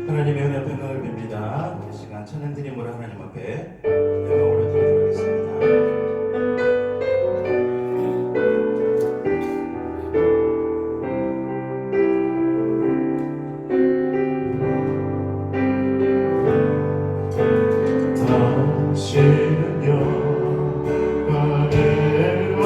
하나님의 은혜 앞에 눈을 빕니다. 이 시간 찬양 드림으로 하나님 앞에 영광을 드리도록 하겠습니다. 당신은 영광의 왕,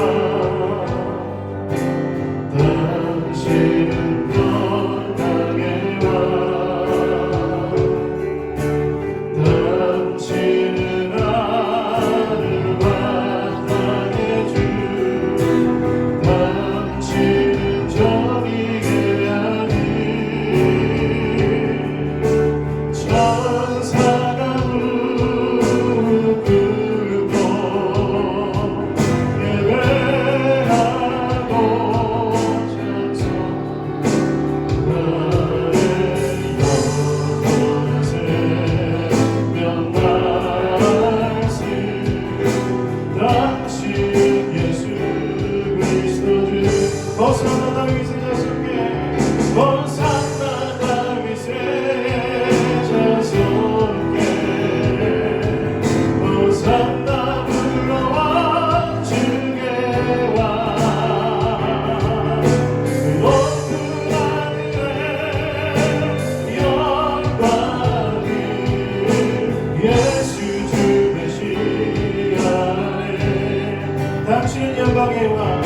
당신은 영광의 왕,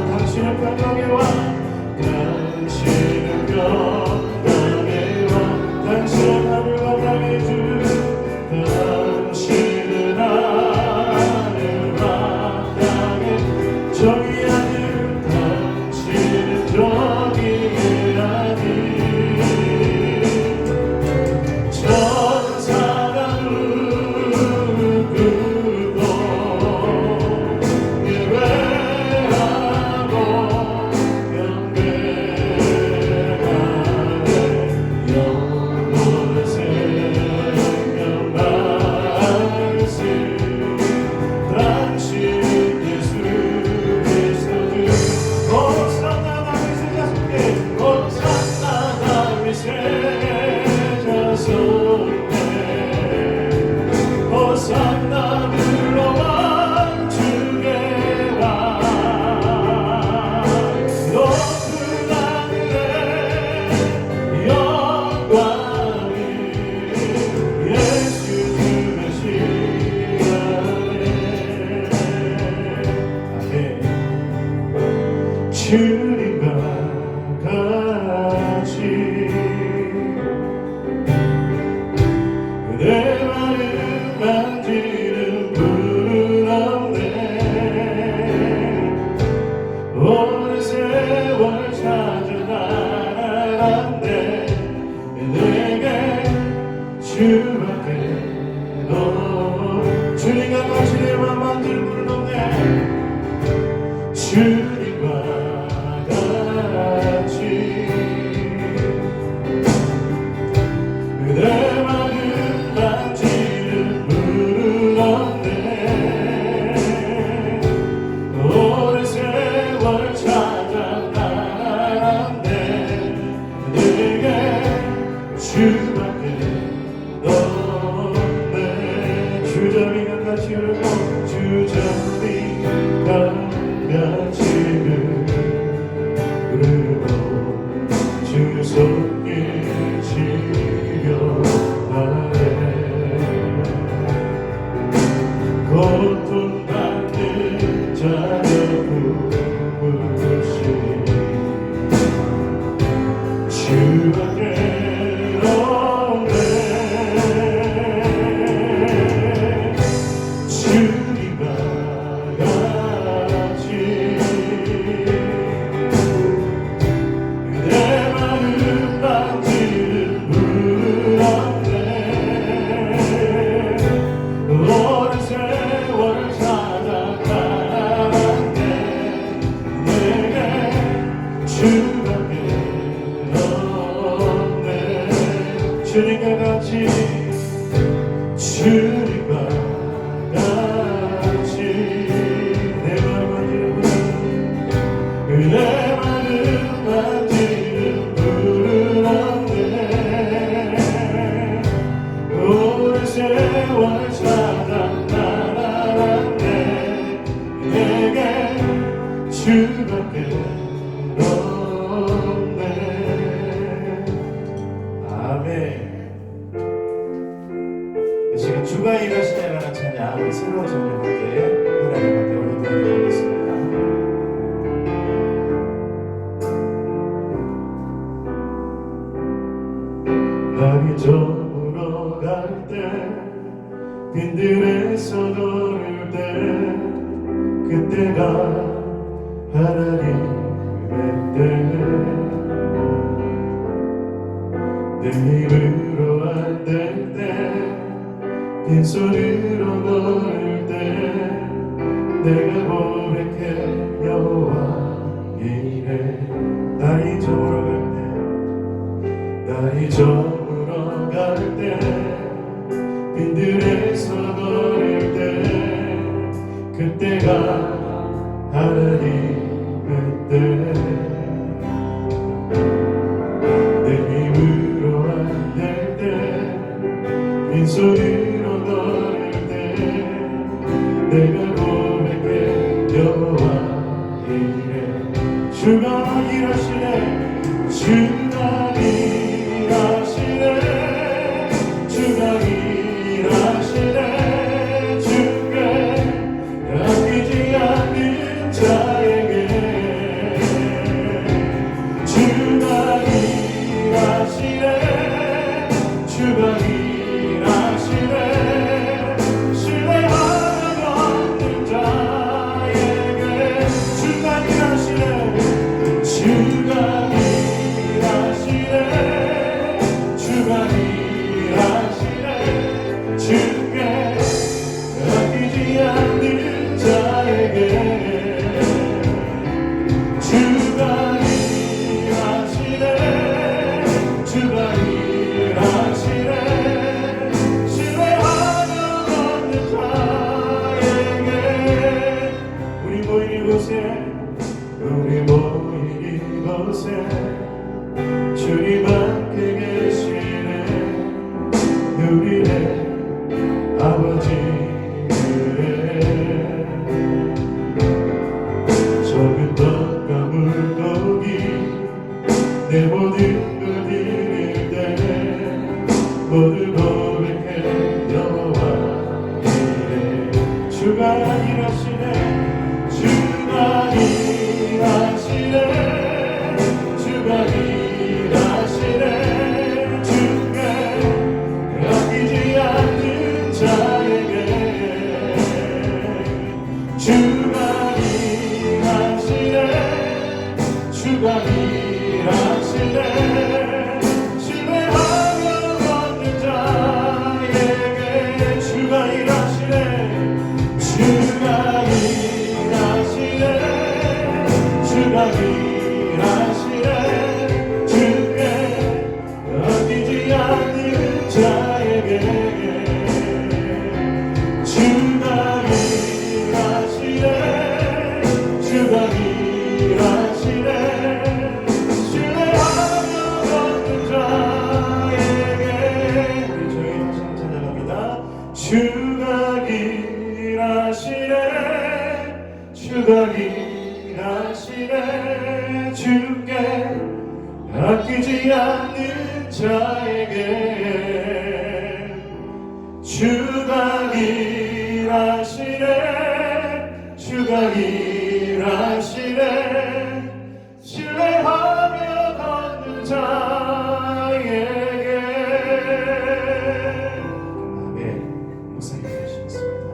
당신은 평강의 왕, 당신은 평강의 왕, 당신은 하늘과 땅의 주, 당신은 하늘과 땅의 정의의 하늘, 당신은 정의의 하늘. 주님과 같이 내 마음 만지는 분은 없네. 오랜 세월 찾은 나라인데 내게 주밖에 너 주님과 같이 내 마음 만지는 분은 없네. 주님과 내 마음 만지는 분은 없네. 오랜 세월 찾아 나란데 내게 주밖에 없네. 주저리가 같이 울고 주저리가 같이 울고 주 손길 고통받는 자녀 부르시니 주밖에 없네. 주님과 같이 내 마음 만지는 분은 없네. 오랜 세월 찾아가는데 내게 주밖에 없네. 주님과 같이 주님과 같이 내 마음 만지는 분, 내 마음 주밖에 없네. 아멘. 이 시간 주가 일하시냐라는 찬양 우리 새로운 청년에게 하나님 앞에 올려드리도록 하겠습니다. 날이 저물어 갈 때 빈들에서 걸을 때 그때가 하나님의 때 내 힘으로 안 될 때 빈손으로 걸을 때 내가 고백해 여호와 이래. 날이 저물어 갈 때 날이 저물어 갈 때 빈들에서 걸을 때 그때가 하나님의 때 내 힘으로 안 될 때 빈손으로 걸을 때 내가 고백해 여호와 이래. 주가 일하시네. 주가 일하시네. 주가 일하시네. 주께 아끼지 않는 자에게 주가 일하시네. 주가 일하시네. 신뢰하는 없는 자에게 주가 일하시네. 주가 일하시네. 주가 일하시네. 주께 아끼지 않는 자에게 주가 일하시네. 주가 일하시네. 신뢰하는 없는 자에게 우리 모인 이곳에 주님 함께 계시네. 우리의 아버지 그래. 적은 떡과 물고기 내 모든 걸 드릴 때 모두 고백해 여호와 이래. 주가 일하시네. 주가 일하시네. 주가 일하시네. 주께 아끼지 않는 자에게 주가 일하시네. 주가 일하시네. 신뢰하며 걷는 자에게 주가 일하시네. 주가 일하시네. 주가 일하시네. 주께 아끼지 않는 자에게 주가 일하시네. 주가 일하시네. 신뢰하며 걷는 자에게 우리 저희 항상 찬양합니다. 주가 일하시네. 주가 일하시네. 주께 아끼지 않는 자에게 주가 일하시네. 주가 일하시네. 신뢰하며 걷는 자에게. 아멘. 목사님 되시겠습니다.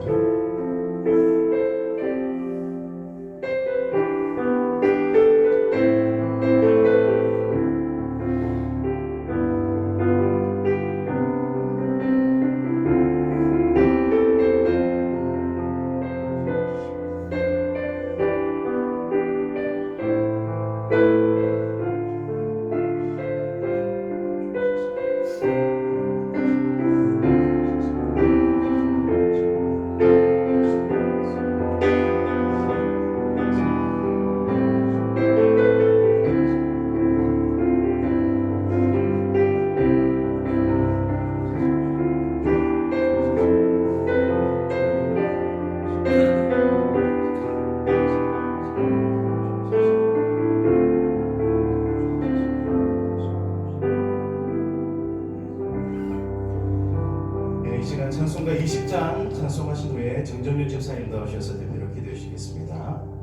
함께 정정윤 집사님 나오셔서 대표로 기도해 주시겠습니다.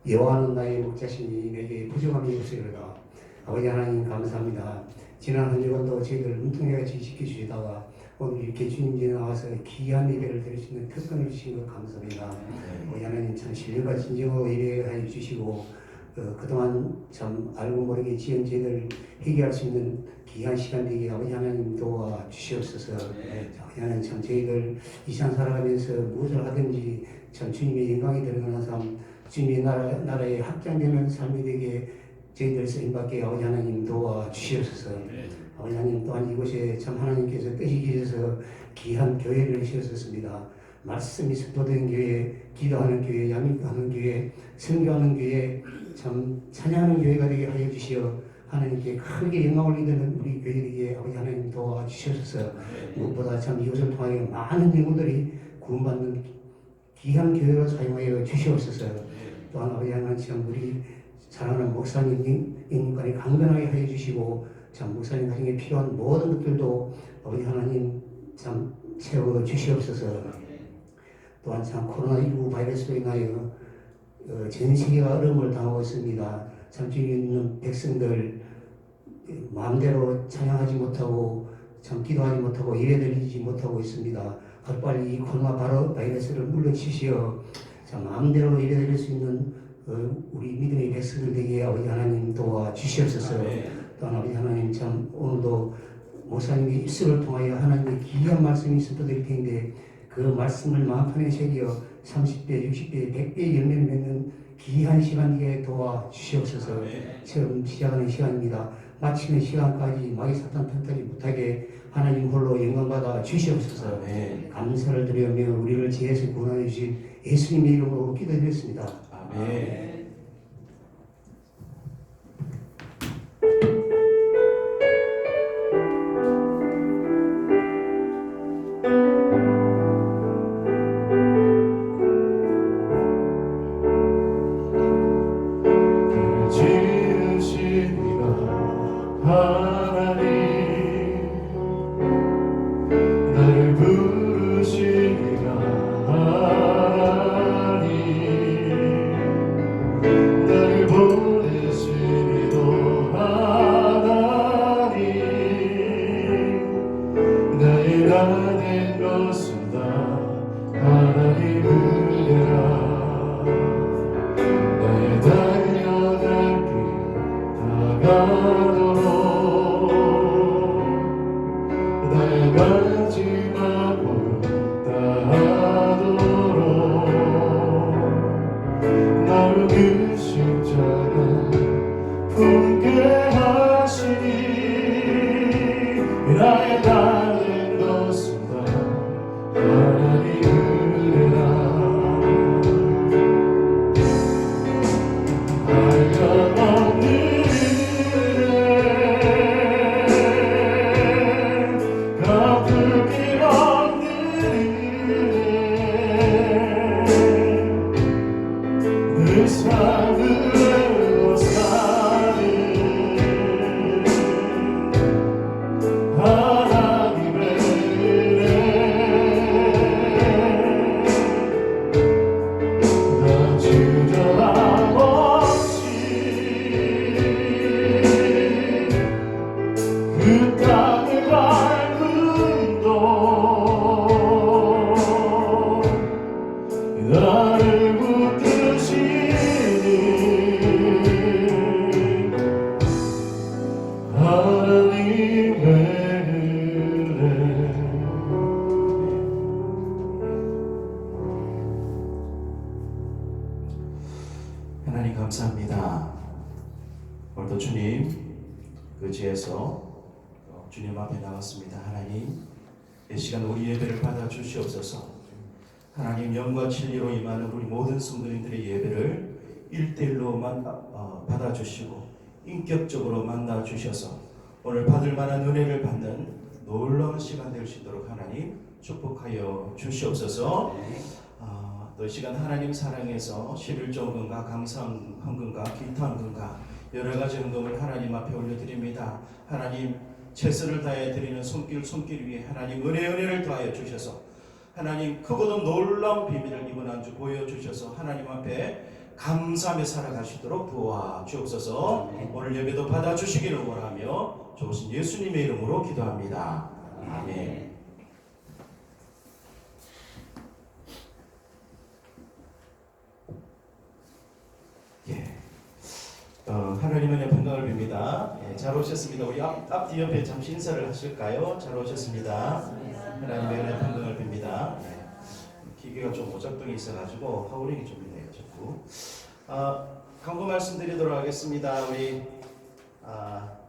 여호와는 나의 목자시니 내게 부족함이 없으리로다. 아버지 하나님 감사합니다. 지난 한 주간도 저희들 문통같이 지켜주시다가 오늘 이렇게 주님께 나와서 귀한 예배를 드릴 수 있는 특권을 주신 것 감사합니다. 아버지 하나님 참 신령과 진정으로 예배하여 주시고 그동안 참 알고 모르게 지은 죄를 해결할 수 있는 귀한 시간 되게 아버지 하나님 도와 주시옵소서. 아버지 하나님 참 저희들 이 시간 살아가면서 무엇을 하든지 참 주님의 영광이 드러나는 삶, 주님의 나라에 확장되는 삶이 되게 저희들 쓰임받게 아버지 하나님 도와 주시옵소서. 아버지 하나님 또한 이곳에 참 하나님께서 뜻이 계셔서 귀한 교회를 세우셨습니다. 말씀이 선포되는 교회, 기도하는 교회, 양육하는 교회, 선교하는 교회, 참 찬양하는 교회가 되게 하여 주시어 하나님께 크게 영광을 이드는 우리 교회에게 아버지 하나님 도와 주시옵소서. 무엇보다 참 이곳을 통하여 많은 영혼들이 구원받는 귀한 교회로 사용하여 주시옵소서. 또한 아버지 하나님 참 우리 사랑하는 목사님 인간이 강건하게 하여 주시고 참 목사님 가정에 필요한 모든 것들도 아버지 하나님 참 채워 주시옵소서. 또한 참 코로나19 바이러스로 인하여 전 세계가 어려움을 당하고 있습니다. 참 주님 있는 백성들 마음대로 찬양하지 못하고 참 기도하지 못하고 예배드리지 못하고 있습니다. 빨리 이 코로나 바이러스를 물러치시어 참 마음대로 예배드릴 수 있는 우리 믿음의 백성들 되게 아버지 하나님 도와 주시옵소서. 또한 아버지 하나님 참 오늘도 목사님의 입술을 통하여 하나님의 귀한 말씀이 선포될 텐데 그 말씀을 마음판에 새겨 30배, 60배, 100배 열매를 맺는 귀한 시간에 도와 주시옵소서. 처음 시작하는 시간입니다. 마치는 시간까지 마귀 사탄 편타지 못하게 하나님 홀로 영광받아 주시옵소서. 감사를 드리며 우리를 지혜에서 구원하여 주신 예수님의 이름으로 기도드렸습니다. 아멘. 바로 그 십자가 품게 하시니 나의 다른 것은 다 하나님 은혜라. 한량없는 은혜, 갚을 길 없는 은혜, 늘 삶으로 사는 하나님의 은혜. 나 주저함 없이 그 땅을 밟음도 나를 붙드시니 하나님의 은혜. 하나님 감사합니다. 오늘도 주님 그 지에서 주님 앞에 나왔습니다. 하나님 이 시간 우리 예배를 받아 주시옵소서. 하나님 영과 진리로 임하는 우리 모든 성도님들의 예배를 1:1로 받아 주시고 인격적으로 만나 주셔서 오늘 받을 만한 은혜를 받는 놀라운 시간 될 수 있도록 하나님 축복하여 주시옵소서. 또 이 시간 하나님 사랑해서 11조헌금과 감사헌금과 기타헌금과 여러가지 헌금을 하나님 앞에 올려드립니다. 하나님 최선을 다해 드리는 손길 위에 하나님 은혜를 더하여 주셔서 하나님 크고도 놀라운 비밀을 이번 한 주 보여주셔서 하나님 앞에 감사하며 살아가시도록 도와주옵소서. 오늘 예배도 받아주시기를 원하며 좋으신 예수님의 이름으로 기도합니다. 아멘. 하나님의 평강을 빕니다. 잘 오셨습니다. 우리 앞뒤 옆에 잠시 인사를 하실까요? 잘 오셨습니다. 하나님의 은혜 평강을 빕니다. 기계가 좀 오작동이 있어가지고 하우링이 좀 있네요. 자꾸. 광고 말씀드리도록 하겠습니다. 우리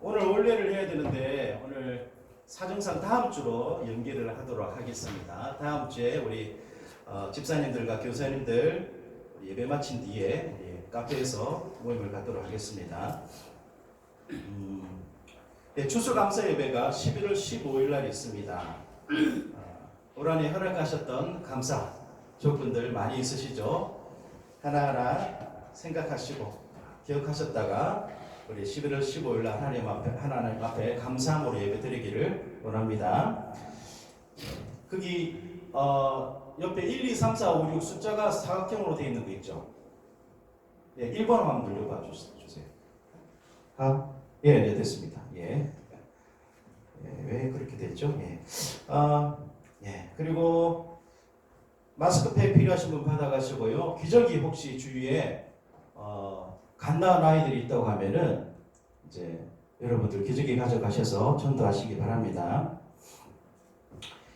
오늘 원래를 해야 되는데 오늘 사정상 다음 주로 연기를 하도록 하겠습니다. 다음 주에 우리 집사님들과 교사님들 예배 마친 뒤에 카페에서 모임을 갖도록 하겠습니다. 추수감사 예배가 11월 15일 날 있습니다. 올 한해 허락하셨던 감사 조건들 많이 있으시죠? 하나하나 생각하시고 기억하셨다가 우리 11월 15일 날 하나님 앞에 감사함으로 예배 드리기를 원합니다. 거기 옆에 1, 2, 3, 4, 5, 6 숫자가 사각형으로 되어 있는 거 있죠? 1번 한번 눌러봐 주세요. 네, 됐습니다. 왜 그렇게 됐죠? 그리고 마스크팩 필요하신 분 받아가시고요. 기저귀 혹시 주위에 갓난 아이들이 있다고 하면은 이제 여러분들 기저귀 가져가셔서 전도하시기 바랍니다.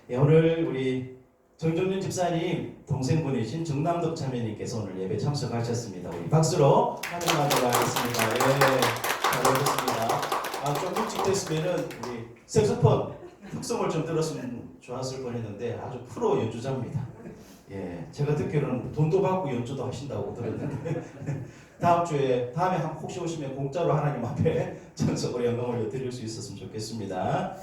오늘 우리 정종윤 집사님 동생분이신 정남덕 자매님께서 오늘 예배 참석하셨습니다. 우리 박수로 환영하도록 하겠습니다. 잘 오셨습니다. 좀 일찍 됐으면은 우리 색소폰 특성을 좀 들었으면 좋았을 뻔했는데 아주 프로 연주자입니다. 제가 듣기로는 돈도 받고 연주도 하신다고 들었는데 다음에 혹시 오시면 공짜로 하나님 앞에 전속으로 영광 올려 드릴 수 있었으면 좋겠습니다.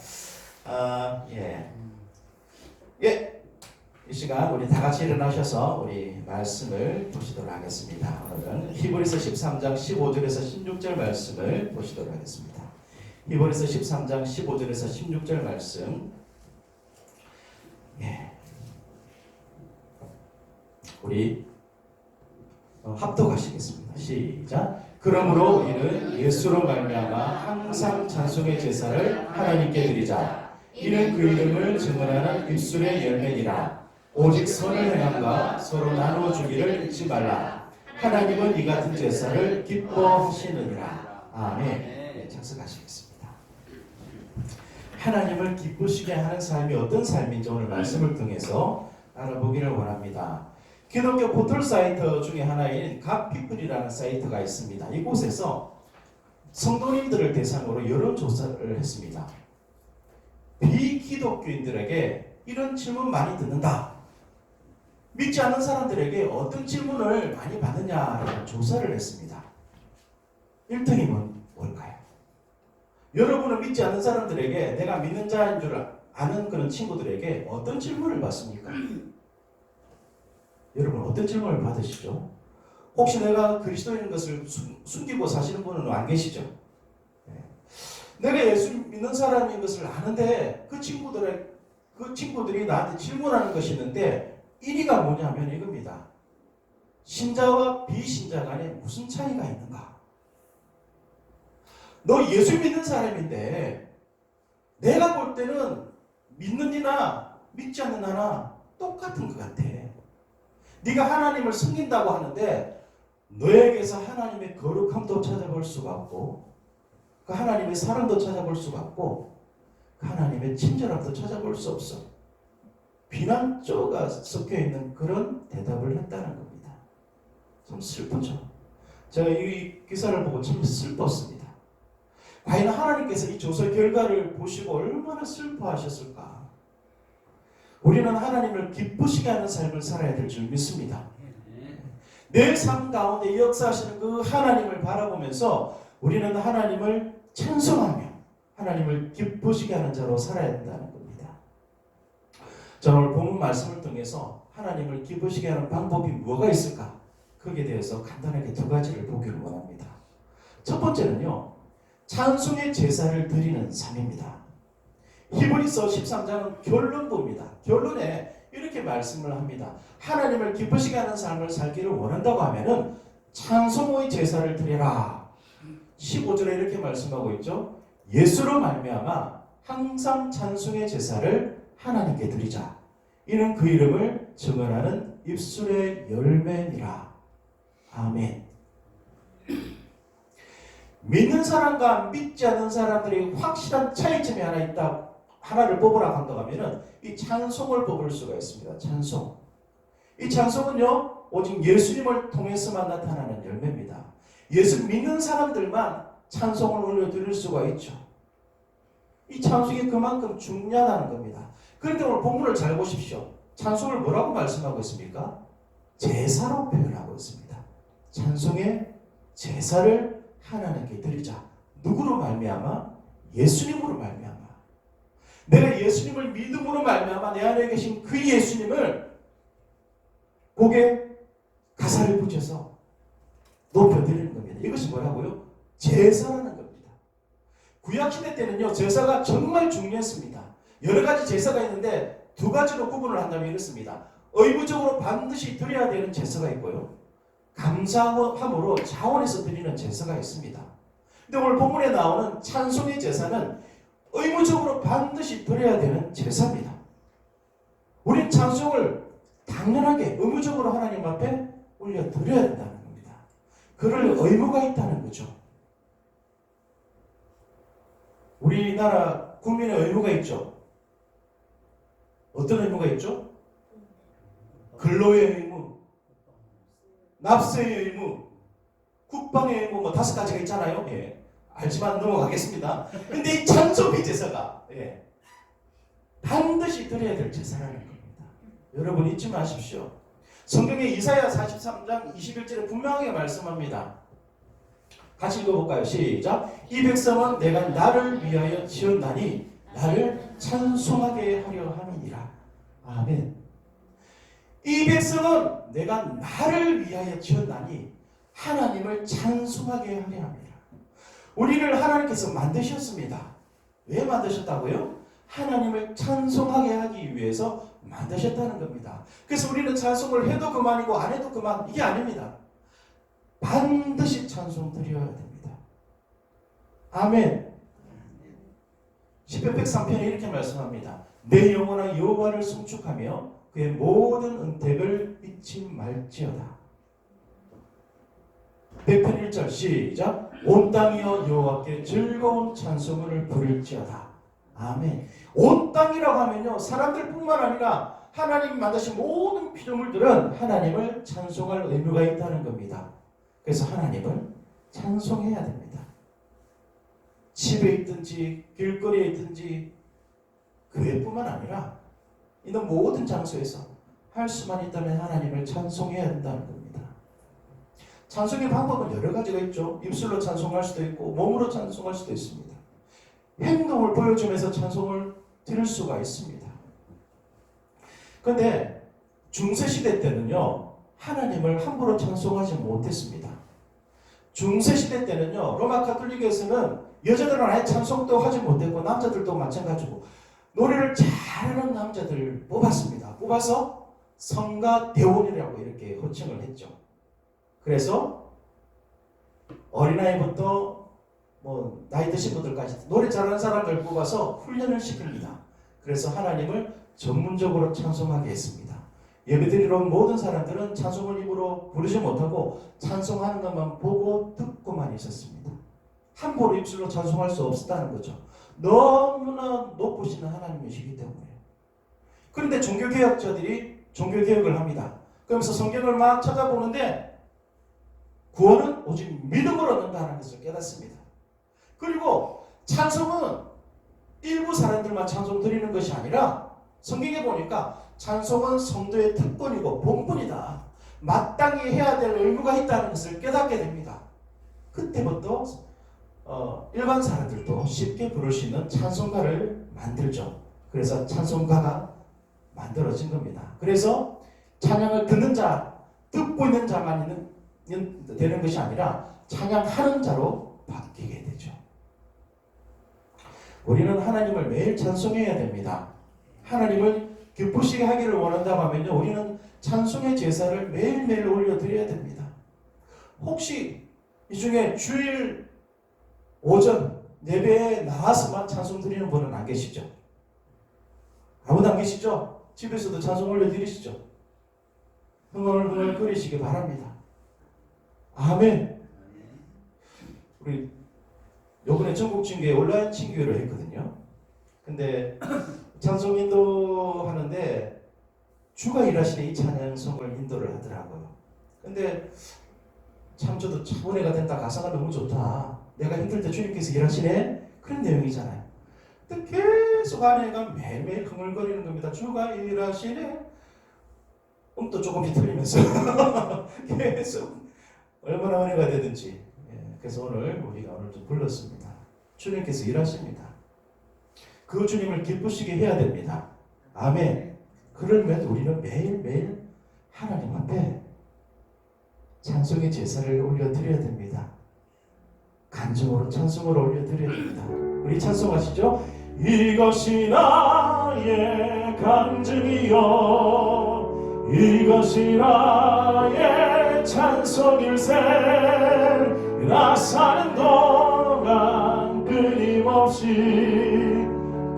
이 시간 우리 다 같이 일어나셔서 우리 말씀을 보시도록 하겠습니다. 오늘은 히브리서 13장 15절에서 16절 말씀을 보시도록 하겠습니다. 히브리서 13장 15절에서 16절 말씀. 우리 합독하시겠습니다. 시작. 그러므로 우리는 예수로 말미암아 항상 찬송의 제사를 하나님께 드리자. 이는 그 이름을 증언하는 입술의 열매니라. 오직 선을 행함과 서로 나누어 주기를 잊지 말라. 하나님은 이 같은 제사를 기뻐하시느니라. 아멘. 착석하시겠습니다. 하나님을 기쁘시게 하는 삶이 어떤 삶인지 오늘 말씀을 통해서 알아보기를 원합니다. 기독교 포털 사이트 중에 하나인 갓피플이라는 사이트가 있습니다. 이곳에서 성도님들을 대상으로 여론조사를 했습니다. 비기독교인들에게 이런 질문 많이 듣는다. 믿지 않는 사람들에게 어떤 질문을 많이 받느냐라는 조사를 했습니다. 1등이 뭘까요? 여러분은 믿지 않는 사람들에게, 내가 믿는 자인 줄 아는 그런 친구들에게 어떤 질문을 받습니까? 여러분 어떤 질문을 받으시죠? 혹시 내가 그리스도인 것을 숨기고 사시는 분은 안 계시죠? 네. 내가 예수 믿는 사람인 것을 아는데 그 친구들이 나한테 질문하는 것이 있는데 1위가 뭐냐면 이겁니다. 신자와 비신자 간에 무슨 차이가 있는가? 너 예수 믿는 사람인데 내가 볼 때는 믿는 이나 믿지 않는 나나 똑같은 것 같아. 네가 하나님을 섬긴다고 하는데 너에게서 하나님의 거룩함도 찾아볼 수가 없고 그 하나님의 사랑도 찾아볼 수가 없고 그 하나님의 친절함도 찾아볼 수 없어. 비난조가 섞여있는 그런 대답을 했다는 겁니다. 참 슬프죠. 제가 이 기사를 보고 참 슬펐습니다. 과연 하나님께서 이 조사 결과를 보시고 얼마나 슬퍼하셨을까. 우리는 하나님을 기쁘시게 하는 삶을 살아야 될 줄 믿습니다. 내 삶 가운데 역사하시는 그 하나님을 바라보면서 우리는 하나님을 찬송하며 하나님을 기쁘시게 하는 자로 살아야 한다는 겁니다. 저는 오늘 본문 말씀을 통해서 하나님을 기쁘시게 하는 방법이 뭐가 있을까? 거기에 대해서 간단하게 두 가지를 보기를 원합니다. 첫 번째는요, 찬송의 제사를 드리는 삶입니다. 히브리서 13장은 결론부입니다. 결론에 이렇게 말씀을 합니다. 하나님을 기쁘시게 하는 삶을 살기를 원한다고 하면은 찬송의 제사를 드려라. 15절에 이렇게 말씀하고 있죠. 예수로 말미암아 항상 찬송의 제사를 하나님께 드리자. 이는 그 이름을 증언하는 입술의 열매니라. 아멘. 믿는 사람과 믿지 않는 사람들이 확실한 차이점이 하나 있다. 하나를 뽑으라고 한다고 하면은 이 찬송을 뽑을 수가 있습니다. 찬송. 이 찬송은요, 오직 예수님을 통해서만 나타나는 열매입니다. 예수 믿는 사람들만 찬송을 올려드릴 수가 있죠. 이 찬송이 그만큼 중요하다는 겁니다. 그런데 오늘 본문을 잘 보십시오. 찬송을 뭐라고 말씀하고 있습니까? 제사로 표현하고 있습니다. 찬송의 제사를 하나님께 드리자. 누구로 말미암아? 예수님으로 말미암아. 내가 예수님을 믿음으로 말미암아 내 안에 계신 그 예수님을 곡에 가사를 붙여서 높여드리는 겁니다. 이것이 뭐라고요? 제사라는 겁니다. 구약시대 때는요, 제사가 정말 중요했습니다. 여러 가지 제사가 있는데 두 가지로 구분을 한다면 이렇습니다. 의무적으로 반드시 드려야 되는 제사가 있고요, 감사함으로 자원해서 드리는 제사가 있습니다. 근데 오늘 본문에 나오는 찬송의 제사는 의무적으로 반드시 드려야 되는 제사입니다. 우린 찬송을 당연하게 의무적으로 하나님 앞에 올려드려야 된다는 겁니다. 그럴 의무가 있다는 거죠. 우리나라 국민의 의무가 있죠. 어떤 의무가 있죠? 근로의 의무, 납세의 의무, 국방의 의무, 뭐 5가지가 있잖아요. 예. 알지만 넘어가겠습니다. 근데 이 찬송의 제사가 반드시 드려야 될 제사라는 겁니다. 여러분 잊지 마십시오. 성경에 이사야 43장 21절에 분명하게 말씀합니다. 같이 읽어볼까요? 시작. 이 백성은 내가 나를 위하여 지었나니 나를 찬송하게 하려 함이니라. 아멘. 이 백성은 내가 나를 위하여 지었나니 하나님을 찬송하게 하려 합니다. 우리를 하나님께서 만드셨습니다. 왜 만드셨다고요? 하나님을 찬송하게 하기 위해서 만드셨다는 겁니다. 그래서 우리는 찬송을 해도 그만이고 안 해도 그만, 이게 아닙니다. 반드시 찬송 드려야 됩니다. 아멘. 시편 103편에 이렇게 말씀합니다. 내 영혼아 여호와를 송축하며 그의 모든 은택을 잊지 말지어다. 100편 1절 시작. 온 땅이여 여호와께 즐거운 찬송을 부를지어다. 아멘. 온 땅이라고 하면요, 사람들뿐만 아니라 하나님이 만드신 모든 피조물들은 하나님을 찬송할 의무가 있다는 겁니다. 그래서 하나님을 찬송해야 됩니다. 집에 있든지 길거리에 있든지 교회뿐만 아니라 이런 모든 장소에서 할 수만 있다면 하나님을 찬송해야 한다는 겁니다. 찬송의 방법은 여러 가지가 있죠. 입술로 찬송할 수도 있고 몸으로 찬송할 수도 있습니다. 행동을 보여주면서 찬송을 드릴 수가 있습니다. 그런데 중세시대 때는요, 하나님을 함부로 찬송하지 못했습니다. 중세시대 때는요, 로마 가톨릭에서는 여자들은 아예 찬송도 하지 못했고 남자들도 마찬가지고 노래를 잘하는 남자들을 뽑았습니다. 뽑아서 성가 대원이라고 이렇게 호칭을 했죠. 그래서 어린아이부터 뭐 나이 드신 분들까지 노래 잘하는 사람들 뽑아서 훈련을 시킵니다. 그래서 하나님을 전문적으로 찬송하게 했습니다. 예배드리러 온 모든 사람들은 찬송을 입으로 부르지 못하고 찬송하는 것만 보고 듣고만 있었습니다. 함부로 입술로 찬송할 수 없었다는 거죠. 너무나 높으신 하나님이시기 때문에. 그런데 종교개혁자들이 종교개혁을 합니다. 그러면서 성경을 막 찾아보는데 구원은 오직 믿음으로 얻는다는 것을 깨닫습니다. 그리고 찬송은 일부 사람들만 찬송 드리는 것이 아니라 성경에 보니까 찬송은 성도의 특권이고 본분이다. 마땅히 해야 될 의무가 있다는 것을 깨닫게 됩니다. 그때부터 일반 사람들도 쉽게 부를 수 있는 찬송가를 만들죠. 그래서 찬송가가 만들어진 겁니다. 그래서 찬양을 듣는 자, 듣고 있는 자만 되는 것이 아니라 찬양하는 자로 바뀌게 되죠. 우리는 하나님을 매일 찬송해야 됩니다. 하나님을 기쁘시게 하기를 원한다면요, 우리는 찬송의 제사를 매일매일 올려드려야 됩니다. 혹시 이 중에 주일 오전 예배에 나와서만 찬송 드리는 분은 안 계시죠? 아무도 안 계시죠? 집에서도 찬송 올려드리시죠? 흥얼흥얼거리시기 바랍니다. 아멘. 우리 요번에 전국 징교회 온라인 징교회를 했거든요. 근데 찬송 인도 하는데 주가 일하시는 이 찬양송을 인도를 하더라고요. 근데 참 저도 참 은혜가 된다. 가사가 너무 좋다. 내가 힘들 때 주님께서 일하시네. 그런 내용이잖아요. 근데 계속 아내가 매일매일 흥얼거리는 겁니다. 주가 일하시네. 또 조금 비틀리면서 계속 얼마나 은혜가 되든지. 그래서 우리가 오늘 좀 불렀습니다. 주님께서 일하십니다. 그 주님을 기쁘시게 해야 됩니다. 아멘. 그러면 우리는 매일매일 하나님 앞에 찬송의 제사를 올려드려야 됩니다. 간증으로 찬송을 올려드려야 됩니다. 우리 찬송하시죠? 이것이 나의 간증이요 이것이 나의 찬송일세 나 사는 동안 끊임없이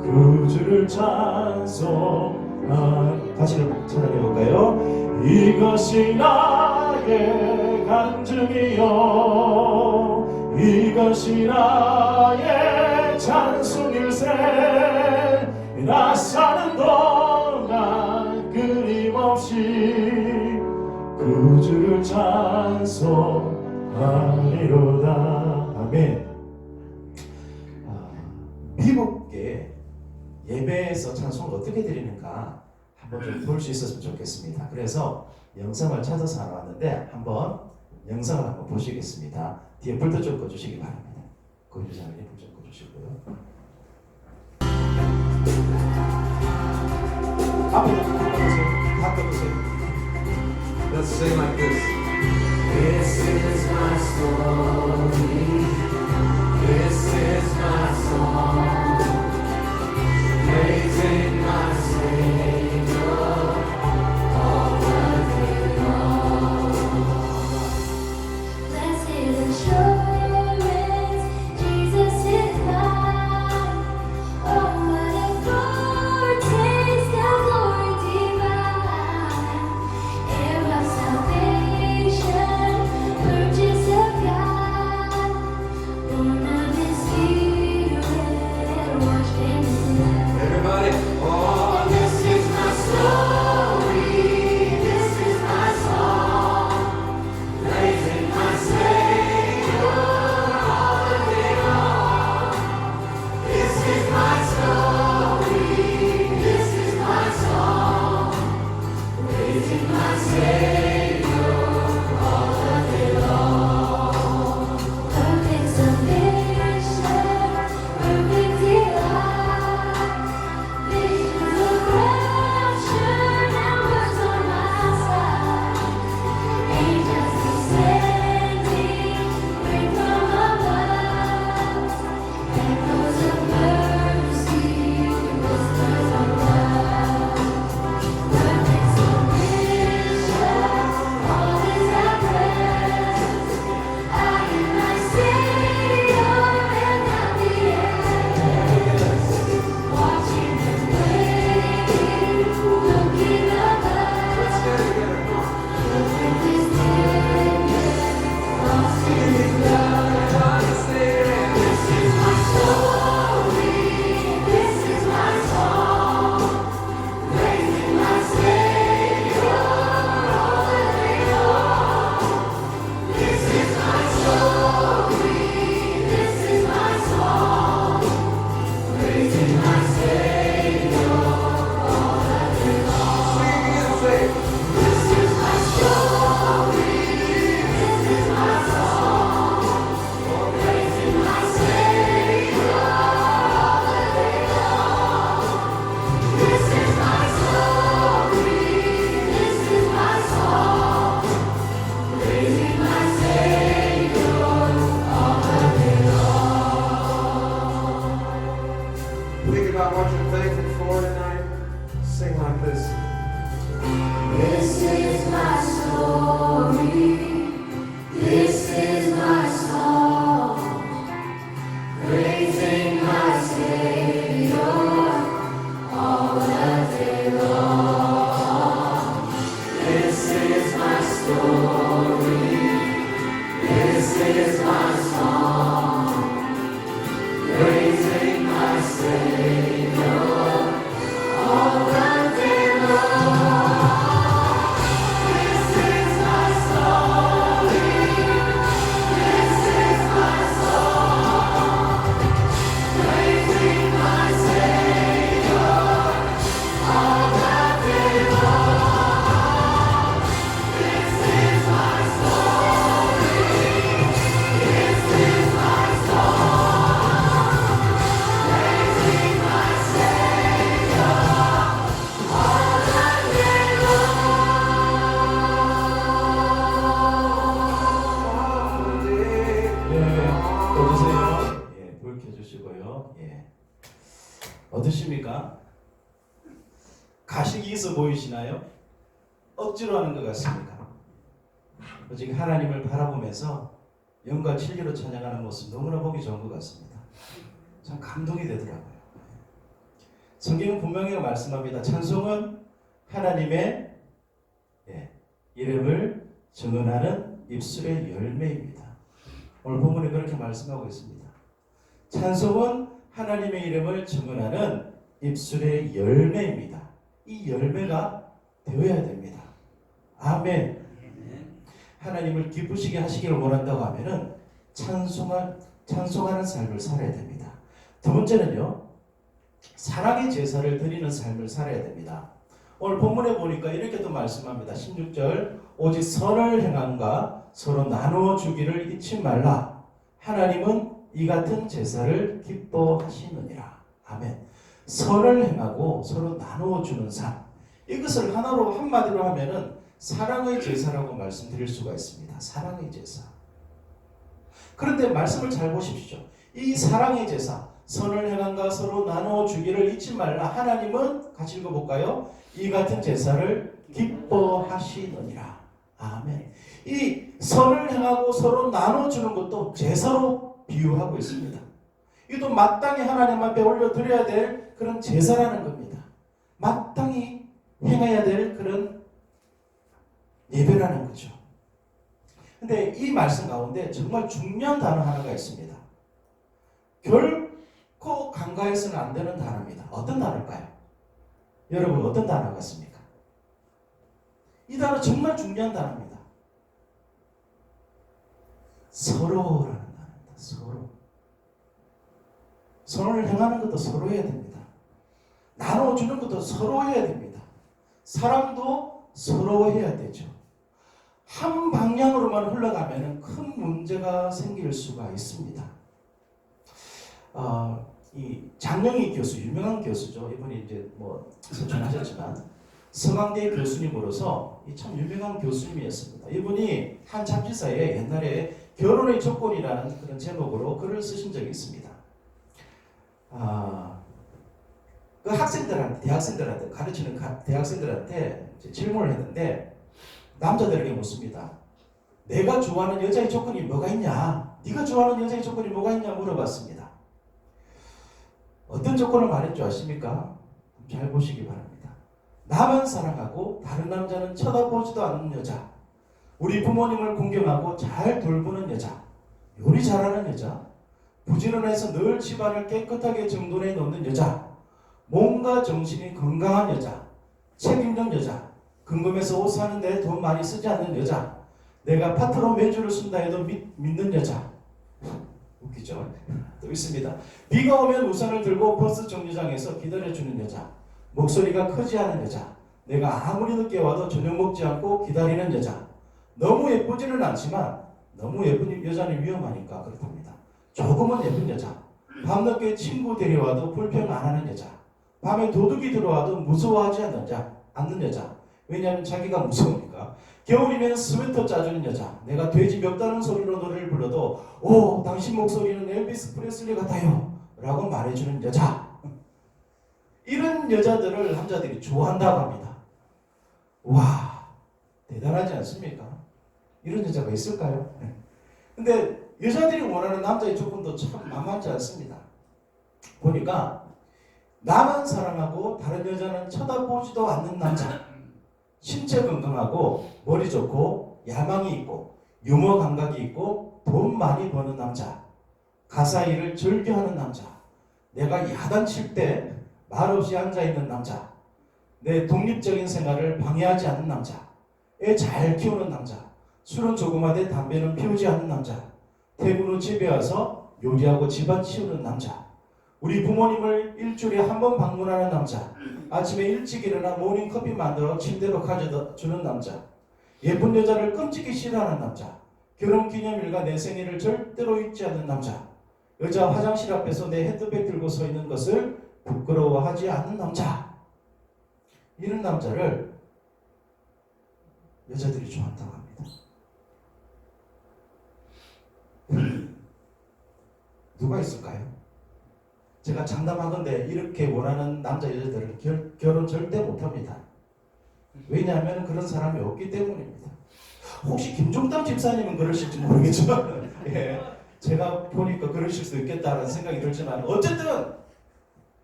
그 주를 찬송하 다시 찬양해볼까요? 이것이 나의 간증이요 이것이 나의 찬송일세 나 사는 동안 끊임없이 그 주를 찬송하리로다. 아멘. 미국계 예배에서 찬송을 어떻게 드리는가 한번 좀 볼 수 있었으면 좋겠습니다. 그래서 영상을 찾아서 나왔는데 한번 영상을 한번 보시겠습니다. 뒤에 불도 좀 꺼주시기 바랍니다. 고유자님 불 좀 꺼주시고요. 앞에 좀 꺼주세요. 다 꺼주세요. Let's sing like this. This is my story. This is my song. Praising my Savior all the day long. Blessed assurance, Jesus is mine. Oh, what a foretaste of glory divine. Heir of salvation, purchase of God, 어떠십니까? 가식이 있어 보이시나요? 억지로 하는 것 같습니까? 오직 하나님을 바라보면서 영과 진리로 찬양하는 모습 너무나 보기 좋은 것 같습니다. 참 감동이 되더라고요. 성경은 분명히 말씀합니다. 찬송은 하나님의 이름을 증언하는 입술의 열매입니다. 오늘 본문에 그렇게 말씀하고 있습니다. 찬송은 하나님의 이름을 증언하는 입술의 열매입니다. 이 열매가 되어야 됩니다. 아멘. 하나님을 기쁘시게 하시기를 원한다고 하면은 찬송하는 삶을 살아야 됩니다. 두 번째는요, 사랑의 제사를 드리는 삶을 살아야 됩니다. 오늘 본문에 보니까 이렇게 또 말씀합니다. 16절, 오직 선을 행함과 서로 나누어 주기를 잊지 말라. 하나님은 이 같은 제사를 기뻐하시느니라. 아멘. 선을 행하고 서로 나누어 주는 삶. 이것을 하나로 한마디로 하면은 사랑의 제사라고 말씀드릴 수가 있습니다. 사랑의 제사. 그런데 말씀을 잘 보십시오. 이 사랑의 제사, 선을 행함과 서로 나누어 주기를 잊지 말라. 하나님은 같이 읽어볼까요? 이 같은 제사를 기뻐하시느니라. 아멘. 이 선을 행하고 서로 나누어 주는 것도 제사로 비유하고 있습니다. 이것도 마땅히 하나님 앞에 올려드려야 될 그런 제사라는 겁니다. 마땅히 행해야 될 그런 예배라는 거죠. 근데 이 말씀 가운데 정말 중요한 단어 하나가 있습니다. 결코 간과해서는 안 되는 단어입니다. 어떤 단어일까요? 여러분 어떤 단어 같습니까? 이 단어 정말 중요한 단어입니다. 서로라는 단어입니다. 서로. 선을 행하는 것도 서로 해야 됩니다. 나눠주는 것도 서로 해야 됩니다. 사랑도 서로 해야 되죠. 한 방향으로만 흘러가면 큰 문제가 생길 수가 있습니다. 이 장영희 교수, 유명한 교수죠. 이분이 이제 서천하셨지만 서강대 교수님으로서 참 유명한 교수님이었습니다. 이분이 한 잡지사에 옛날에 결혼의 조건이라는 그런 제목으로 글을 쓰신 적이 있습니다. 그 대학생들한테 가르치는 대학생들한테 질문을 했는데 남자들에게 묻습니다. 내가 좋아하는 여자의 조건이 뭐가 있냐? 네가 좋아하는 여자의 조건이 뭐가 있냐 물어봤습니다. 어떤 조건을 말했지 아십니까? 잘 보시기 바랍니다. 나만 사랑하고 다른 남자는 쳐다보지도 않는 여자, 우리 부모님을 공경하고 잘 돌보는 여자, 요리 잘하는 여자, 부지런해서 늘 집안을 깨끗하게 정돈해 놓는 여자, 몸과 정신이 건강한 여자, 책임진 여자, 궁금해서 옷 사는데 돈 많이 쓰지 않는 여자, 내가 파트로 매주를 쓴다 해도 믿는 여자. 웃기죠? 또 있습니다. 비가 오면 우산을 들고 버스 정류장에서 기다려주는 여자, 목소리가 크지 않은 여자, 내가 아무리 늦게 와도 저녁 먹지 않고 기다리는 여자, 너무 예쁘지는 않지만 너무 예쁜 여자는 위험하니까 그렇답니다. 조금은 예쁜 여자, 밤늦게 친구 데려와도 불평 안 하는 여자, 밤에 도둑이 들어와도 무서워하지 않는 여자, 왜냐하면 자기가 무서우니까. 겨울이면 스웨터 짜주는 여자, 내가 돼지 멱다는 소리로 노래를 불러도 오 당신 목소리는 엘비스 프레슬리 같아요 라고 말해주는 여자. 이런 여자들을 남자들이 좋아한다고 합니다. 와 대단하지 않습니까? 이런 여자가 있을까요? 근데 여자들이 원하는 남자의 조건도 참 만만치 않습니다. 보니까 나만 사랑하고 다른 여자는 쳐다보지도 않는 남자, 신체 건강하고 머리 좋고 야망이 있고 유머 감각이 있고 돈 많이 버는 남자, 가사 일을 즐겨하는 남자, 내가 야단칠 때 말없이 앉아있는 남자, 내 독립적인 생활을 방해하지 않는 남자, 애 잘 키우는 남자, 술은 조금 하되 담배는 피우지 않는 남자, 퇴근 후 집에 와서 요리하고 집안 치우는 남자, 우리 부모님을 일주일에 한 번 방문하는 남자, 아침에 일찍 일어나 모닝커피 만들어 침대로 가져다 주는 남자, 예쁜 여자를 끔찍이 싫어하는 남자, 결혼기념일과 내 생일을 절대로 잊지 않는 남자, 여자 화장실 앞에서 내 핸드백 들고 서 있는 것을 부끄러워하지 않는 남자. 이런 남자를 여자들이 좋아한다고 합니다. 누가 있을까요? 제가 장담하건대 이렇게 원하는 남자 여자들은 결혼 절대 못합니다. 왜냐하면 그런 사람이 없기 때문입니다. 혹시 김종담 집사님은 그러실지 모르겠지만 예, 제가 보니까 그러실 수도 있겠다는 생각이 들지만 어쨌든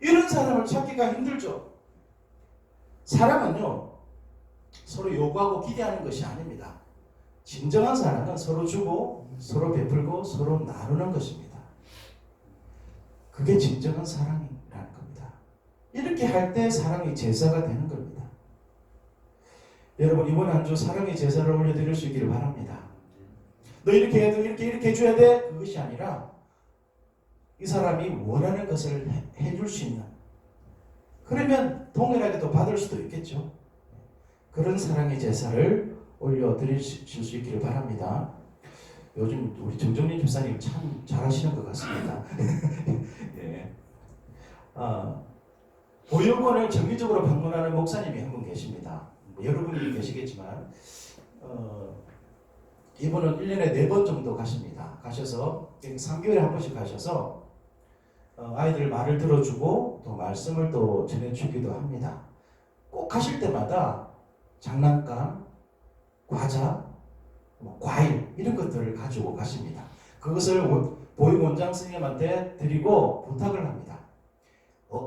이런 사람을 찾기가 힘들죠. 사랑은요 서로 요구하고 기대하는 것이 아닙니다. 진정한 사랑은 서로 주고 서로 베풀고 서로 나누는 것입니다. 그게 진정한 사랑이라는 겁니다. 이렇게 할 때 사랑이 제사가 되는 겁니다. 여러분 이번 한 주 사랑의 제사를 올려드릴 수 있기를 바랍니다. 너 이렇게 해도 이렇게 해줘야 돼? 그것이 아니라 이 사람이 원하는 것을 해줄 수 있는, 그러면 동일하게도 받을 수도 있겠죠. 그런 사랑의 제사를 올려드리실 수 있기를 바랍니다. 요즘 우리 정정린 집사님 참 잘하시는 것 같습니다. 예. 보육원을 정기적으로 방문하는 목사님이 한 분 계십니다. 여러분이 계시겠지만 이분은 1년에 4번 정도 가십니다. 가셔서 3개월에 한 번씩 가셔서 아이들 말을 들어주고 또 말씀을 또 전해주기도 합니다. 꼭 가실 때마다 장난감, 과자, 과일 이런 것들을 가지고 가십니다. 그것을 보육원장 선생님한테 드리고 부탁을 합니다.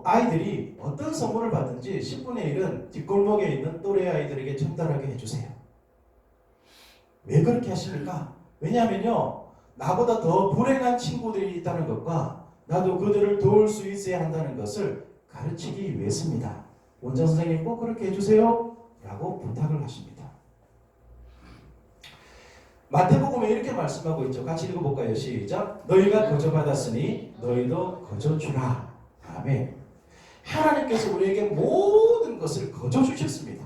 아이들이 어떤 선물을 받든지 10분의 1은 뒷골목에 있는 또래 아이들에게 전달하게 해주세요. 왜 그렇게 하십니까? 왜냐하면요 나보다 더 불행한 친구들이 있다는 것과 나도 그들을 도울 수 있어야 한다는 것을 가르치기 위해서입니다. 원장 선생님 꼭 그렇게 해주세요 라고 부탁을 하십니다. 마태복음에 이렇게 말씀하고 있죠. 같이 읽어볼까요? 시작. 너희가 거저 받았으니 너희도 거저 주라. 아멘. 하나님께서 우리에게 모든 것을 거저 주셨습니다.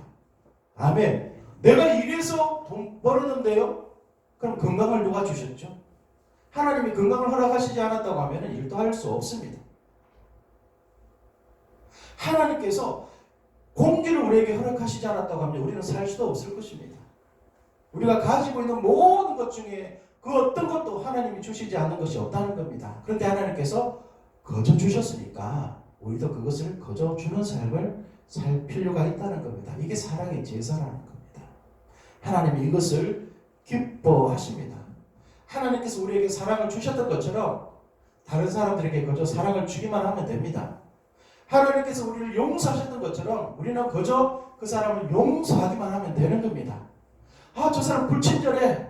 아멘. 내가 일해서 돈 벌었는데요? 그럼 건강을 누가 주셨죠? 하나님이 건강을 허락하시지 않았다고 하면 일도 할 수 없습니다. 하나님께서 공기를 우리에게 허락하시지 않았다고 하면 우리는 살 수도 없을 것입니다. 우리가 가지고 있는 모든 것 중에 그 어떤 것도 하나님이 주시지 않는 것이 없다는 겁니다. 그런데 하나님께서 거저 주셨으니까 우리도 그것을 거저 주는 삶을 살 필요가 있다는 겁니다. 이게 사랑의 제사라는 겁니다. 하나님이 이것을 기뻐하십니다. 하나님께서 우리에게 사랑을 주셨던 것처럼 다른 사람들에게 거저 사랑을 주기만 하면 됩니다. 하나님께서 우리를 용서하셨던 것처럼 우리는 거저 그 사람을 용서하기만 하면 되는 겁니다. 아, 저 사람 불친절해.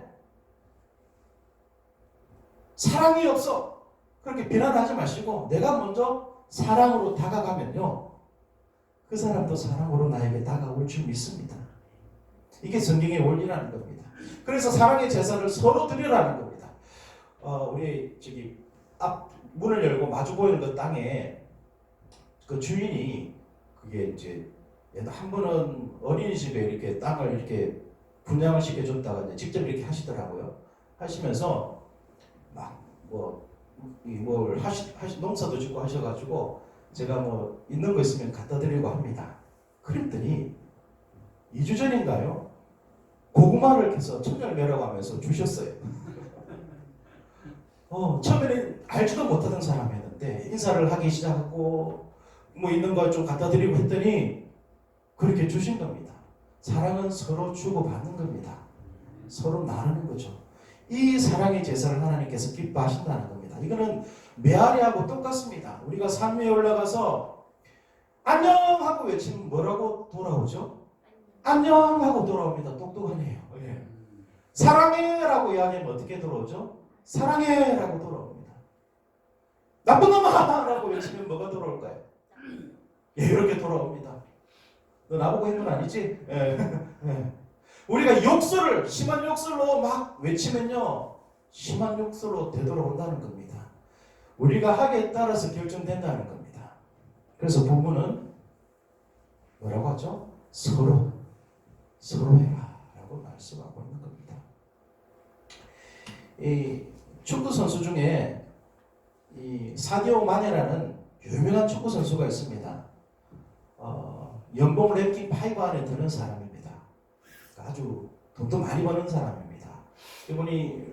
사랑이 없어. 그렇게 비난하지 마시고 내가 먼저 사랑으로 다가가면요 그 사람도 사랑으로 나에게 다가올 줄 믿습니다. 이게 성경의 원리라는 겁니다. 그래서 사랑의 제사를 서로 드리라는 겁니다. 우리 저기 앞 문을 열고 마주 보이는 그 땅에 그 주인이 그게 이제 한 번은 어린이집에 이렇게 땅을 이렇게 분양을 시켜줬다가 이제 직접 이렇게 하시더라고요. 하시면서 막 뭘 농사도 짓고 하셔가지고 제가 뭐 있는 거 있으면 갖다 드리고 합니다. 그랬더니 2주 전인가요? 고구마를 해서 천열매라고 하면서 주셨어요. 처음에는 알지도 못하던 사람이었는데 인사를 하기 시작하고 뭐 있는 거 좀 갖다 드리고 했더니 그렇게 주신 겁니다. 사랑은 서로 주고 받는 겁니다. 서로 나누는 거죠. 이 사랑의 제사를 하나님께서 기뻐하신다는 겁니다. 이거는 메아리하고 똑같습니다. 우리가 산 위에 올라가서 안녕 하고 외치면 뭐라고 돌아오죠? 안녕 하고 돌아옵니다. 똑똑하네요. 예. 사랑해 라고 이야기하면 어떻게 돌아오죠? 사랑해 라고 돌아옵니다. 나쁜 놈아 라고 외치면 뭐가 돌아올까요? 예, 이렇게 돌아옵니다. 너 나보고 했는 건 아니지? 예. 예. 우리가 욕설을 심한 욕설로 막 외치면요 심한 욕설로 되돌아온다는 겁니다. 우리가 하기에 따라서 결정된다는 겁니다. 그래서 부부는 뭐라고 하죠? 서로 해라 라고 말씀하고 있는 겁니다. 이 축구 선수 중에 이 사디오 마네라는 유명한 축구 선수가 있습니다. 연봉 랭킹 5 안에 드는 사람입니다. 아주 돈도 많이 버는 사람입니다. 이분이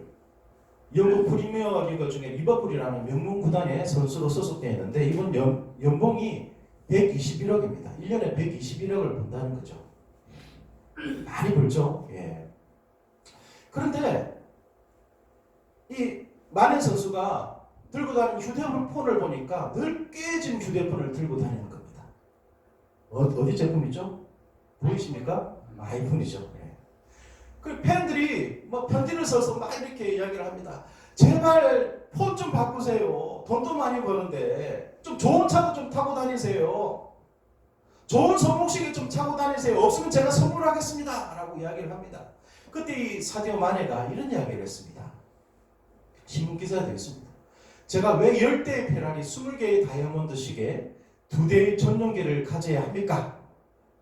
영국 프리미어 리그 중에 리버풀이라는 명문 구단의 선수로 소속되어 있는데 이분 연봉이 121억입니다. 1년에 121억을 번다는 거죠. 많이 벌죠. 예. 그런데 이 마네 선수가 들고 다니는 휴대폰을 보니까 늘 깨진 휴대폰을 들고 다니는 겁니다. 어디 제품이죠? 보이십니까? 아이폰이죠. 예. 그 팬들이 뭐 편지를 써서 막 이렇게 이야기를 합니다. 제발 폰 좀 바꾸세요. 돈도 많이 버는데 좀 좋은 차도 좀 타고 다니세요. 좋은 손목시계 좀 차고 다니세요. 없으면 제가 선물하겠습니다. 라고 이야기를 합니다. 그때 이 사디오 마네가 이런 이야기를 했습니다. 신문 기사에 되겠습니다. 제가 왜 10대의 페라리 20개의 다이아몬드 시계 2대의 전용기를 가져야 합니까?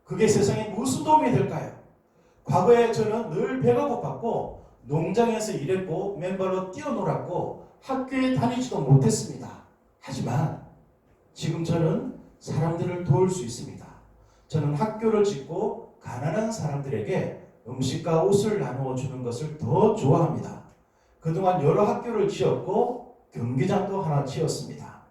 그게 세상에 무슨 도움이 될까요? 과거에 저는 늘 배가 고팠고 농장에서 일했고 맨발로 뛰어놀았고 학교에 다니지도 못했습니다. 하지만 지금 저는 사람들을 도울 수 있습니다. 저는 학교를 짓고 가난한 사람들에게 음식과 옷을 나누어 주는 것을 더 좋아합니다. 그동안 여러 학교를 지었고 경기장도 하나 지었습니다.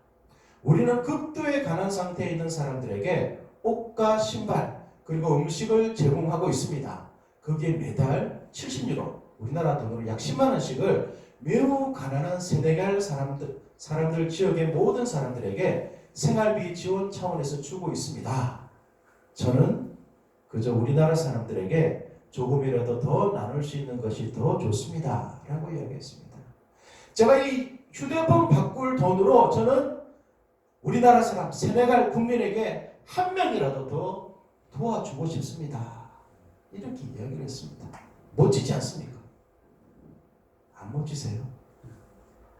우리는 극도의 가난 상태에 있는 사람들에게 옷과 신발 그리고 음식을 제공하고 있습니다. 그게 매달 70유로, 우리나라 돈으로 약 10만 원씩을 매우 가난한 세네갈 사람들 지역의 모든 사람들에게 생활비 지원 차원에서 주고 있습니다. 저는 그저 우리나라 사람들에게 조금이라도 더 나눌 수 있는 것이 더 좋습니다. 라고 이야기했습니다. 제가 이 휴대폰 바꿀 돈으로 저는 우리나라 사람, 세네갈 국민에게 한 명이라도 더 도와주고 싶습니다. 이렇게 이야기를 했습니다. 멋지지 않습니까? 안 멋지세요?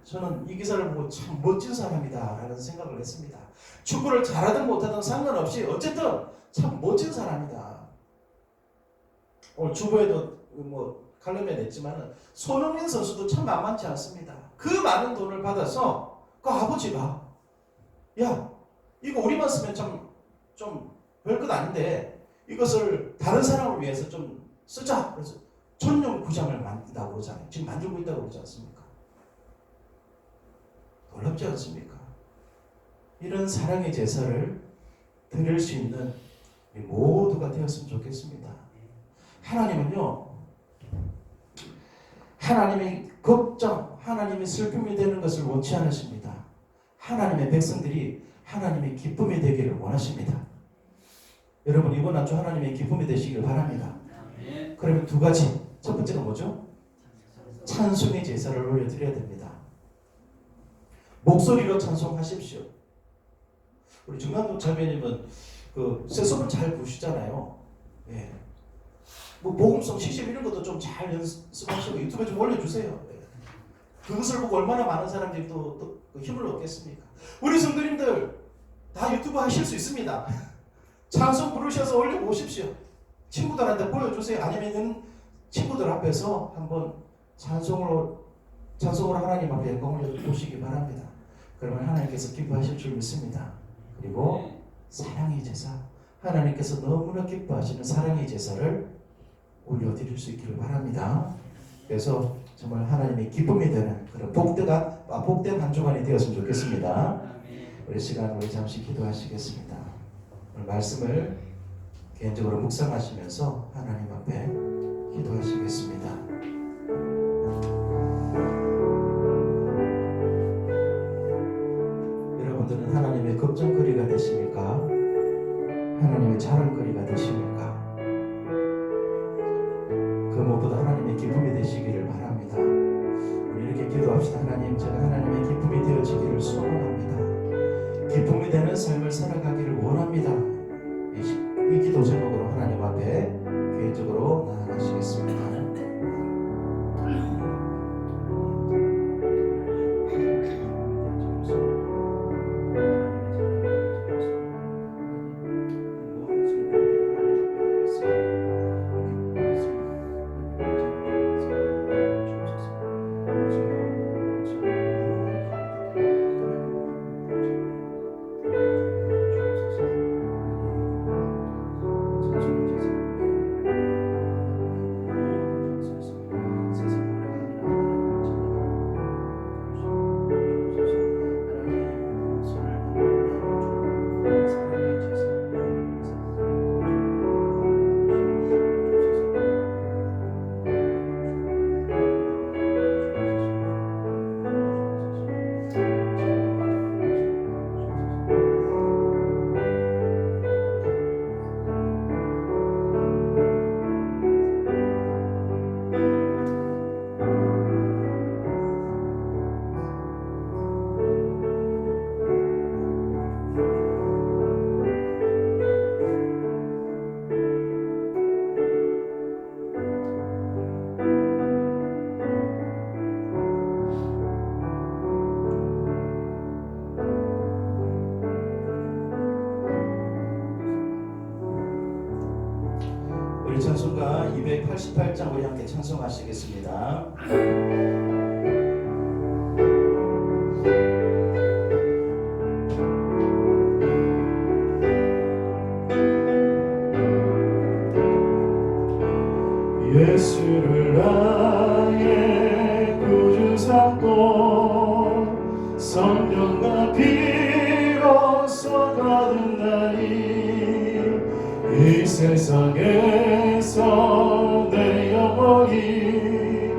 저는 이 기사를 보고 참 멋진 사람이다 라는 생각을 했습니다. 축구를 잘하든 못하든 상관없이 어쨌든 참 멋진 사람이다. 오늘 주보에도 뭐 칼럼에 냈지만 손흥민 선수도 참 만만치 않습니다. 그 많은 돈을 받아서 그 아버지가 야 이거 우리만 쓰면 좀 별것 아닌데 이것을 다른 사람을 위해서 좀 쓰자. 그래서 전용 구장을 만든다고 그러잖아요. 지금 만들고 있다고 그러지 않습니까? 놀랍지 않습니까? 이런 사랑의 제사를 드릴 수 있는 모두가 되었으면 좋겠습니다. 하나님은요, 하나님의 걱정, 하나님의 슬픔이 되는 것을 원치 않으십니다. 하나님의 백성들이 하나님의 기쁨이 되기를 원하십니다. 여러분 이번 한 주 하나님의 기쁨이 되시길 바랍니다. 그러면 두 가지. 첫 번째는 뭐죠? 찬송의 제사를 올려드려야 됩니다. 목소리로 찬송하십시오. 우리 중간도 자매님은 그 세소문 잘 부시잖아요. 예. 뭐 복음성 시집 이런 것도 좀 잘 연습하시고 유튜브에 좀 올려주세요. 예. 그것을 보고 얼마나 많은 사람들이 또 힘을 얻겠습니까? 우리 성도님들 다 유튜브 하실 수 있습니다. 찬송 부르셔서 올려보십시오. 친구들한테 보여주세요. 아니면 친구들 앞에서 한번 찬송으로 하나님 앞에 영광을 보시기 바랍니다. 그러면 하나님께서 기뻐하실 줄 믿습니다. 그리고 사랑의 제사, 하나님께서 너무나 기뻐하시는 사랑의 제사를 올려드릴 수 있기를 바랍니다. 그래서 정말 하나님의 기쁨이 되는 그런 복된 한 주간이 되었으면 좋겠습니다. 우리 시간 우리 잠시 기도하시겠습니다. 오늘 말씀을 개인적으로 묵상하시면서 하나님 앞에 기도하시겠습니다. 여러분들은 하나님의 걱정거리가 되십니까? 하나님의 자랑거리가 되십니까? 그 무엇보다 하나님의 기쁨이 되시기를 바랍니다. 우리 이렇게 기도합시다. 하나님, 제가 하나님의 기쁨이 되어지기를 소원합니다. 기쁨이 되는 삶을 살아가기를 원합니다. 이 기도 제목으로 하나님 앞에 개인적으로 나아가시겠습니다. 88장 우리 함께 찬송하시겠습니다. 예수를 나의 구주 삼고 성령과 피로써 거듭나니 이 세상에서 내 영혼이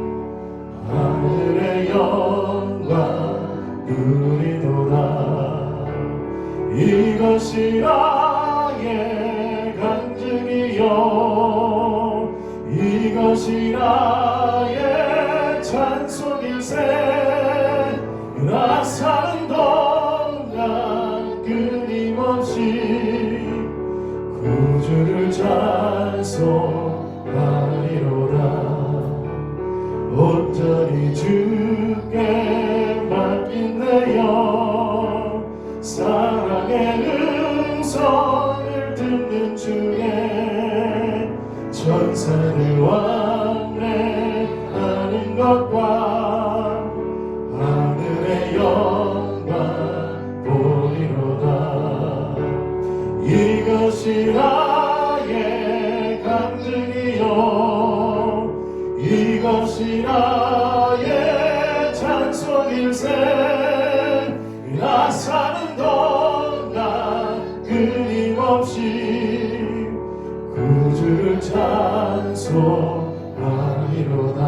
하늘의 영광 누리도다. 이것이 나의 간증이요 이것이 나의 찬송일세. 나 사는 동안 끊임없이 구주를 찬송하리로다. 온전히 주께 맡긴 내 영 사랑의 음성을 듣는 중에 천사들 왕래하는 것과 하늘의 영광 보리로다. 이것이 나의 간증이요 이것이 나의 찬송일세. 나 사는 동안 끊임없이 구주를 찬송하리로다.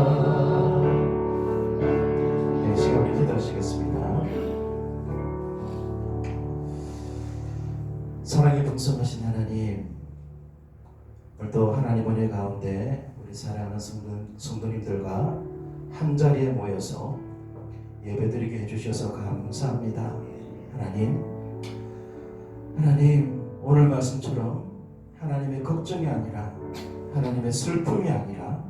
네, 시간을 기도하시겠습니다. 사랑이 풍성하신 하나님, 오늘도 하나님 은혜 가운데 우리 사랑하는 성도님들과 한 자리에 모여서 예배드리게 해주셔서 감사합니다. 하나님 오늘 말씀처럼 하나님의 걱정이 아니라 하나님의 슬픔이 아니라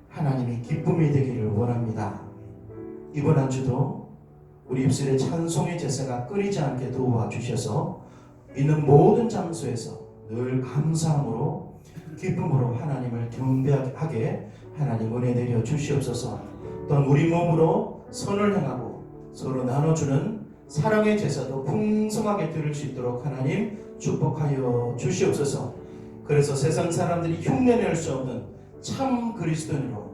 하나님의 기쁨이 되기를 원합니다. 이번 한 주도 우리 입술에 찬송의 제사가 끊이지 않게 도와주셔서 있는 모든 장소에서 늘 감사함으로 기쁨으로 하나님을 경배하게 하나님 은혜 내려 주시옵소서. 또한 우리 몸으로 선을 행하고 서로 나눠주는 사랑의 제사도 풍성하게 드릴 수 있도록 하나님 축복하여 주시옵소서. 그래서 세상 사람들이 흉내낼 수 없는 참 그리스도인으로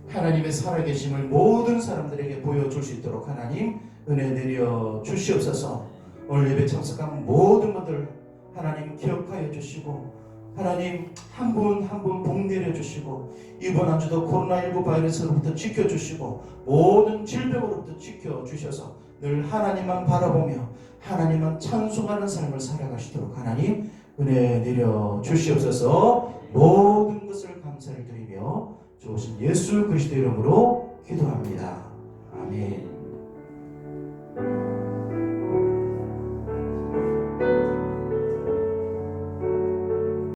하나님의 살아계심을 모든 사람들에게 보여줄 수 있도록 하나님 은혜 내려 주시옵소서. 오늘 예배 참석한 모든 분들 하나님 기억하여 주시고 하나님 한 분 한 분 복 내려 주시고 이번 한 주도 코로나19 바이러스로부터 지켜주시고 모든 질병으로부터 지켜주셔서 늘 하나님만 바라보며 하나님만 찬송하는 삶을 살아가시도록 하나님 은혜 내려 주시옵소서. 모든 것을 감사를 드리며 좋으신 예수 그리스도 이름으로 기도합니다. 아멘.